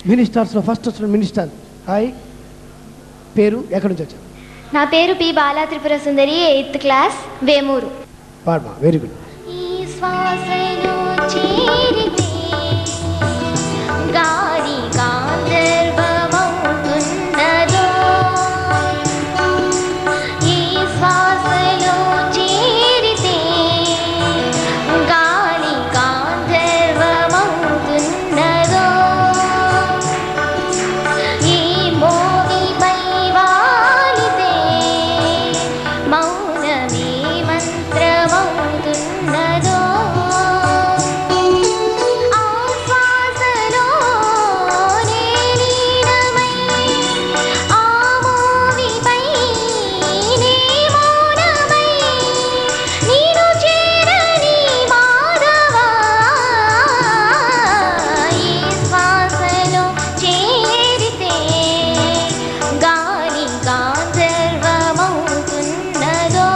మినిస్టర్స్లో first వచ్చిన minister. Hi, పేరు, ఎక్కడి నుంచి వచ్చారు? నా పేరు P Bala Tripura Sundari, 8th class, Vemuru. పాడమా, వెరీ గుడ్. ఈ శ్వాసలో చేరితే గాలి గాంధర్వమవుతున్నదో, ఈ శ్వాసలో చేరితే గాలి గాంధర్వమవుతున్నదో, ఈ మోగిపై వాలితే మౌనమే మంత్రమవుతున్నదో, ఆ శ్వాసలో లీనమై ఆ మోగిపై నే మౌనమై నీను చేరని మాధవా, ఈ శ్వాసలో చేరితే గాలి గాంధర్వమవుతున్నదో.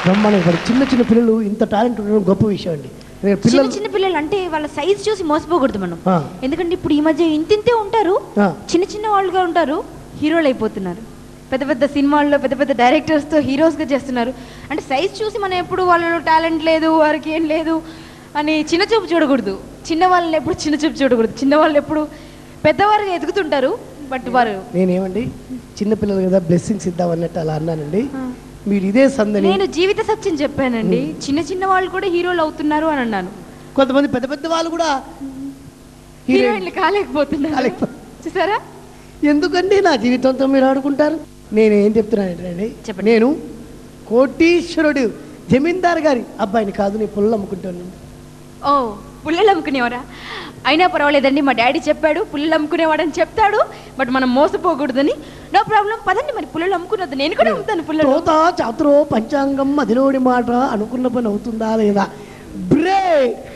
బ్రహ్మాండం. ఇప్పుడు చిన్న చిన్న పిల్లలు ఇంత టాలెంట్ ఉండడం గొప్ప విషయం అండి. చిన్న పిల్లలు చిన్న పిల్లలు అంటే వాళ్ళ సైజ్ చూసి మోసపోకూడదు మనం. ఆ. ఎందుకంటే ఇప్పుడు ఈ మధ్య ఇంతింతే ఉంటారు, ఆ. చిన్న చిన్న వాళ్ళుగా ఉంటారు, హీరోలు అయిపోతున్నారు. పెద్ద పెద్ద సినిమాల్లో పెద్ద పెద్ద డైరెక్టర్స్తో హీరోస్గా చేస్తున్నారు. అంటే సైజ్ చూసి మనం ఎప్పుడు వాళ్ళు టాలెంట్ లేదు, వారికి ఏం లేదు అని చిన్న చూపు చూడకూడదు. చిన్న వాళ్ళని ఎప్పుడు చిన్న చూపు చూడకూడదు. చిన్న వాళ్ళు ఎప్పుడు పెద్దవారుగా ఎదుగుతుంటారు. బట్ వారు నేనేమండి చిన్నపిల్లలు కదా బ్లెస్సింగ్స్ ఇద్దాం అన్నట్టు అలా అన్నానండి. మీరు ఇదే సందని నేను జీవిత సత్యం చెప్పానండి. చిన్న చిన్న వాళ్ళు కూడా హీరోలు అవుతున్నారు అని అన్నాను. కొంతమంది పెద్ద పెద్ద వాళ్ళు కూడా హీరోయిన్లు కాలేకపోతున్నారు. చూసారా? ఎందుకండి నా జీవితంతో మీరు ఆడుకుంటారు? నేను ఏం చెప్తున్నానంటే, చెప్పండి. నేను కోటీశ్వరుడు జమీందార్ గారి అబ్బాయిని కాదు, నేను పుల్లలు అమ్ముకుంటాను. ఓ, పుల్లలు అమ్ముకునేవారా? అయినా పర్వాలేదండి, మా డాడీ చెప్పాడు పుల్లలు అమ్ముకునేవాడని చెప్తాడు. బట్ మనం మోసపోకూడదని. నో ప్రాబ్లం, పదండి మరి పుల్లలు అమ్ముకున్నది. నేను కూడా అమ్ముతాను పుల్లలు. తోత చాతురో పంచాంగం అదిలోడి మాట అనుకున్న పని అవుతుందా లేదా? బ్రేక్.